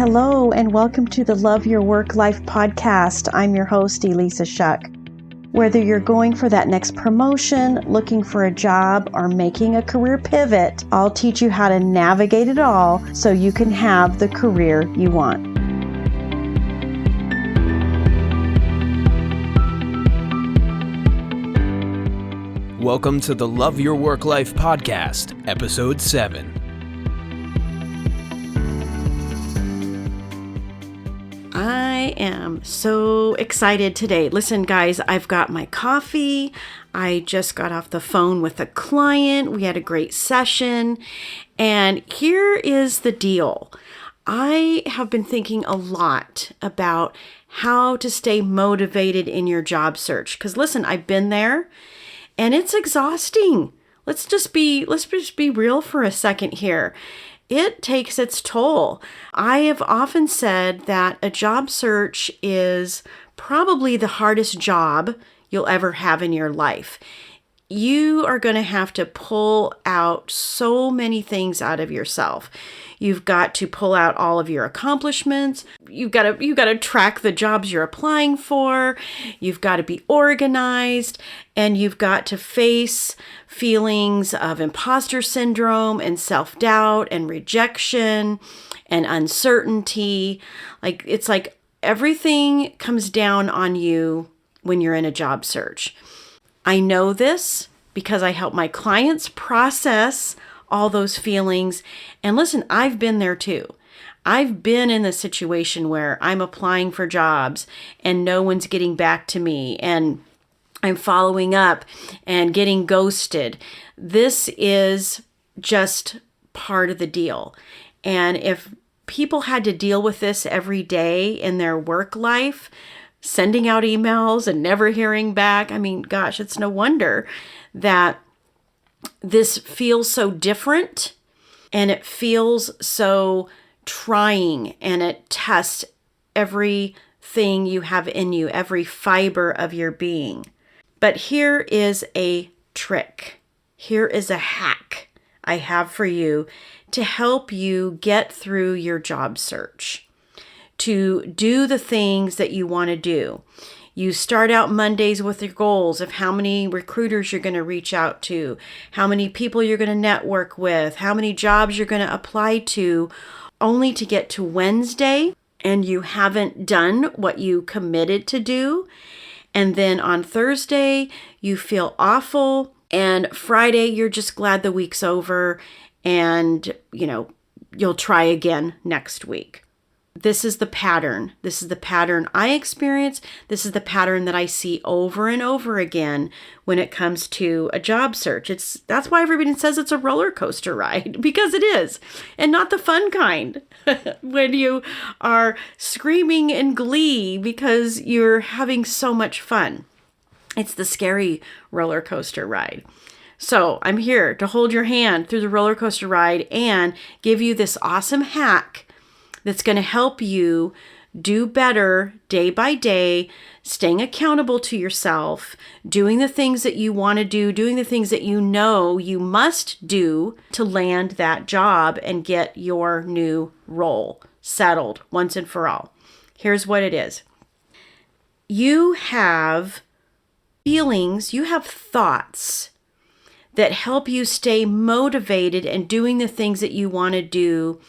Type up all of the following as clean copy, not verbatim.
Hello, and welcome to the Love Your Work Life podcast. I'm your host, Elissa Shuck. Whether you're going for that next promotion, looking for a job, or making a career pivot, I'll teach you how to navigate it all so you can have the career you want. Welcome to the Love Your Work Life podcast, episode 7. I am so excited today. Listen, guys, I've got my coffee. I just got off the phone with a client. We had a great session. And here is the deal. I have been thinking a lot about how to stay motivated in your job search. Because listen, I've been there and it's exhausting. Let's just be real for a second here. It takes its toll. I have often said that a job search is probably the hardest job you'll ever have in your life. You are going to have to pull out so many things out of yourself. You've got to pull out all of your accomplishments. You've got to track the jobs you're applying for. You've got to be organized, and you've got to face feelings of imposter syndrome and self-doubt and rejection and uncertainty. It's like everything comes down on you when you're in a job search. I know this because I help my clients process all those feelings. And listen, I've been there too. I've been in the situation where I'm applying for jobs and no one's getting back to me and I'm following up and getting ghosted. This is just part of the deal. And if people had to deal with this every day in their work life, sending out emails and never hearing back, I mean, gosh, it's no wonder that this feels so different and it feels so trying, and it tests everything you have in you, every fiber of your being. But here is a trick. Here is a hack I have for you to help you get through your job search, to do the things that you want to do. You start out Mondays with your goals of how many recruiters you're going to reach out to, how many people you're going to network with, how many jobs you're going to apply to, only to get to Wednesday and you haven't done what you committed to do. And then on Thursday, you feel awful. And Friday, you're just glad the week's over and, you'll try again next week. This is the pattern. This is the pattern I experience. This is the pattern that I see over and over again when it comes to a job search. That's why everybody says it's a roller coaster ride, because it is, and not the fun kind when you are screaming in glee because you're having so much fun. It's the scary roller coaster ride. So I'm here to hold your hand through the roller coaster ride and give you this awesome hack that's going to help you do better day by day, staying accountable to yourself, doing the things that you want to do, doing the things that you know you must do to land that job and get your new role settled once and for all. Here's what it is. You have feelings, you have thoughts that help you stay motivated and doing the things that you want to do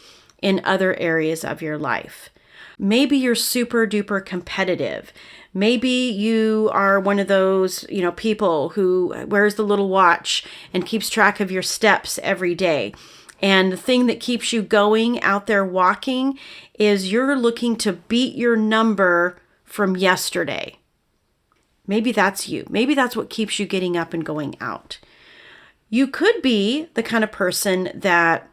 in other areas of your life. Maybe you're super duper competitive. Maybe you are one of those, people who wears the little watch and keeps track of your steps every day. And the thing that keeps you going out there walking is you're looking to beat your number from yesterday. Maybe that's you. Maybe that's what keeps you getting up and going out. You could be the kind of person that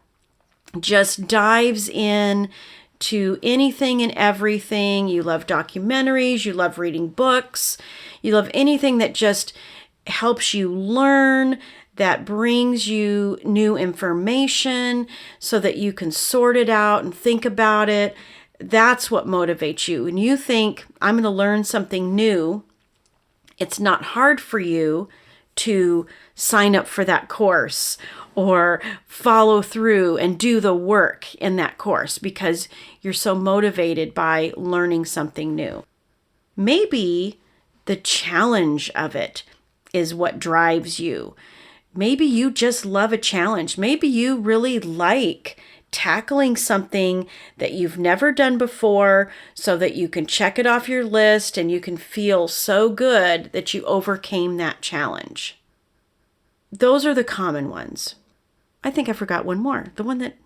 just dives in to anything and everything. You love documentaries, you love reading books, you love anything that just helps you learn, that brings you new information so that you can sort it out and think about it. That's what motivates you. When you think, I'm going to learn something new, it's not hard for you to sign up for that course or follow through and do the work in that course because you're so motivated by learning something new. Maybe the challenge of it is what drives you. Maybe you just love a challenge. Maybe you really like tackling something that you've never done before so that you can check it off your list and you can feel so good that you overcame that challenge. Those are the common ones. I think I forgot one more, the one that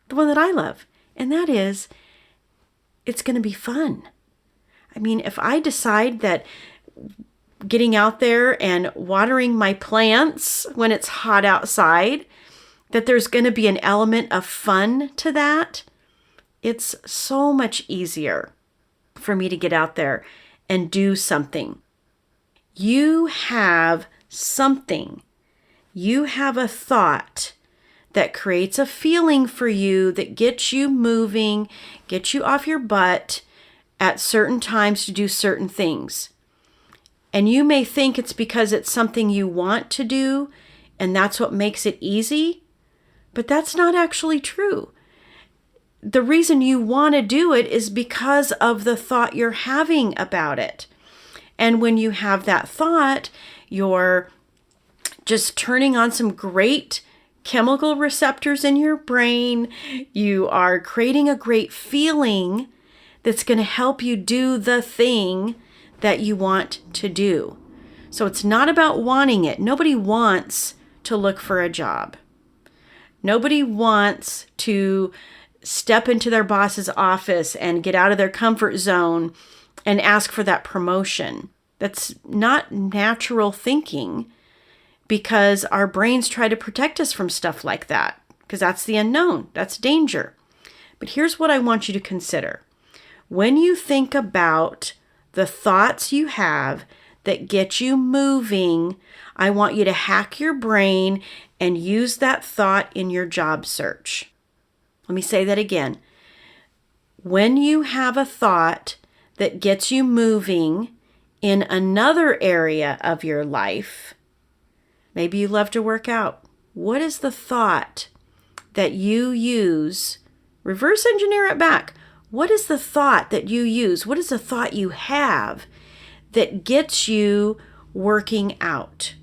I love, and that is it's going to be fun. I mean, if I decide that getting out there and watering my plants when it's hot outside, that there's going to be an element of fun to that, it's so much easier for me to get out there and do something. You have something. You have a thought that creates a feeling for you that gets you moving, gets you off your butt at certain times to do certain things. And you may think it's because it's something you want to do and that's what makes it easy, but that's not actually true. The reason you want to do it is because of the thought you're having about it. And when you have that thought, you're just turning on some great chemical receptors in your brain. You are creating a great feeling that's going to help you do the thing that you want to do. So it's not about wanting it. Nobody wants to look for a job. Nobody wants to step into their boss's office and get out of their comfort zone and ask for that promotion. That's not natural thinking, because our brains try to protect us from stuff like that, because that's the unknown, that's danger. But here's what I want you to consider. When you think about the thoughts you have that get you moving, I want you to hack your brain and use that thought in your job search. Let me say that again. When you have a thought that gets you moving in another area of your life, maybe you love to work out. What is the thought that you use? Reverse engineer it back. What is the thought that you use? What is the thought you have that gets you working out?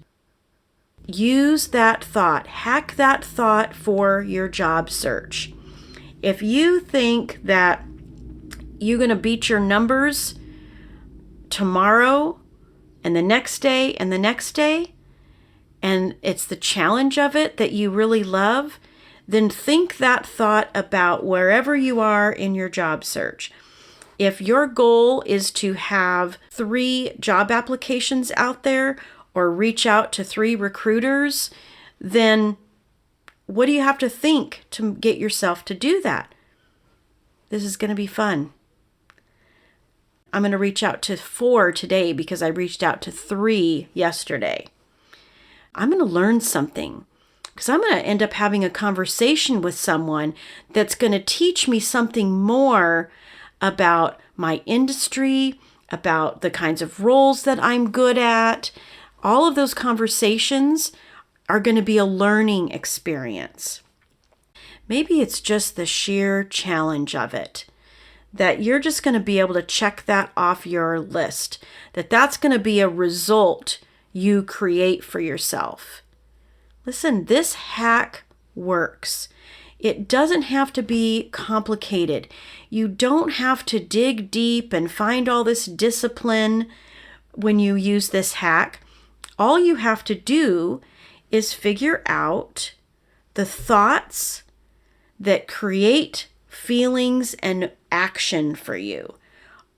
Use that thought. Hack that thought for your job search. If you think that you're going to beat your numbers tomorrow and the next day and the next day, and it's the challenge of it that you really love, then think that thought about wherever you are in your job search. If your goal is to have 3 job applications out there or reach out to 3 recruiters, then what do you have to think to get yourself to do that? This is going to be fun. I'm going to reach out to 4 today because I reached out to 3 yesterday. I'm going to learn something because I'm going to end up having a conversation with someone that's going to teach me something more about my industry, about the kinds of roles that I'm good at. All of those conversations are going to be a learning experience. Maybe it's just the sheer challenge of it, that you're just going to be able to check that off your list, that's going to be a result you create for yourself. Listen, this hack works. It doesn't have to be complicated. You don't have to dig deep and find all this discipline when you use this hack. All you have to do is figure out the thoughts that create feelings and action for you.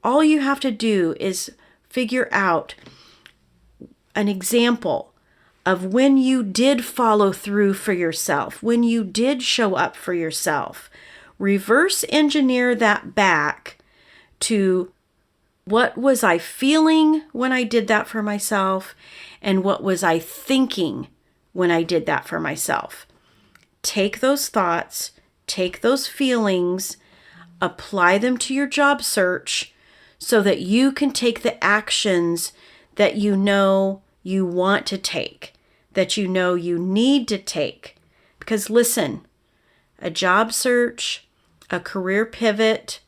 All you have to do is figure out an example of when you did follow through for yourself, when you did show up for yourself. Reverse engineer that back to what was I feeling when I did that for myself, and what was I thinking when I did that for myself. Take those thoughts, take those feelings, apply them to your job search so that you can take the actions that you know you want to take, that you know you need to take. Because listen, a job search, a career pivot,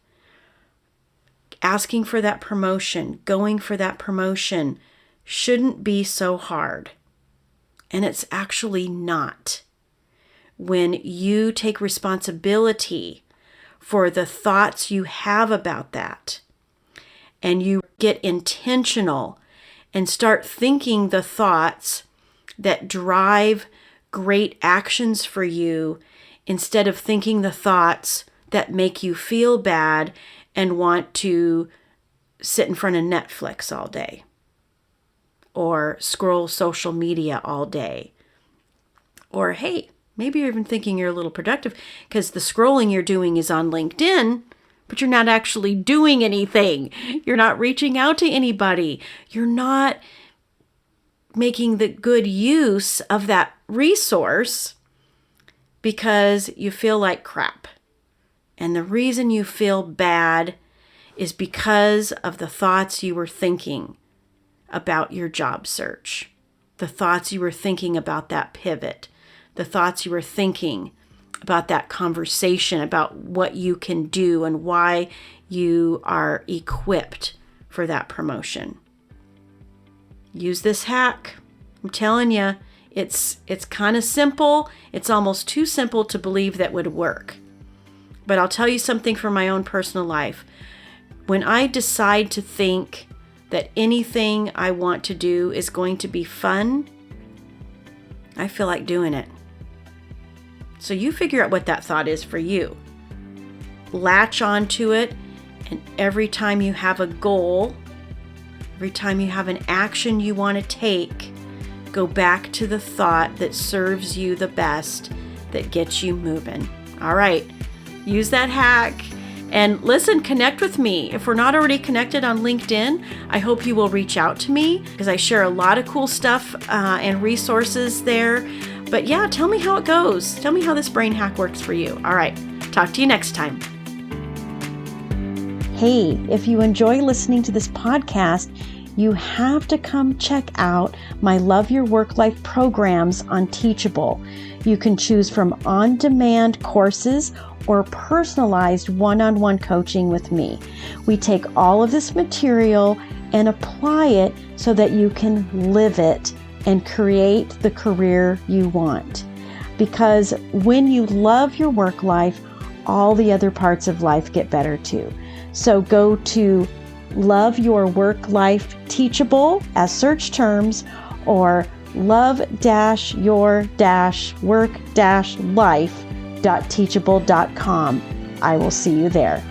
asking for that promotion, going for that promotion shouldn't be so hard. And it's actually not. When you take responsibility for the thoughts you have about that, and you get intentional and start thinking the thoughts that drive great actions for you instead of thinking the thoughts that make you feel bad and want to sit in front of Netflix all day or scroll social media all day. Or, hey, maybe you're even thinking you're a little productive because the scrolling you're doing is on LinkedIn, but you're not actually doing anything. You're not reaching out to anybody. You're not making the good use of that resource because you feel like crap. And the reason you feel bad is because of the thoughts you were thinking about your job search, the thoughts you were thinking about that pivot, the thoughts you were thinking about that conversation, about what you can do and why you are equipped for that promotion. Use this hack. I'm telling you, it's kind of simple. It's almost too simple to believe that would work. But I'll tell you something from my own personal life. When I decide to think that anything I want to do is going to be fun, I feel like doing it. So you figure out what that thought is for you. Latch onto it, and every time you have a goal, every time you have an action you want to take, go back to the thought that serves you the best, that gets you moving. All right, use that hack. And listen, connect with me. If we're not already connected on LinkedIn, I hope you will reach out to me because I share a lot of cool stuff and resources there. But yeah, tell me how it goes. Tell me how this brain hack works for you. All right, talk to you next time. Hey, if you enjoy listening to this podcast, you have to come check out my Love Your Work Life programs on Teachable. You can choose from on-demand courses or personalized one-on-one coaching with me. We take all of this material and apply it so that you can live it and create the career you want. Because when you love your work life, all the other parts of life get better too. So go to Love Your Work Life Teachable as search terms, or love-your-work-life.teachable.com. I will see you there.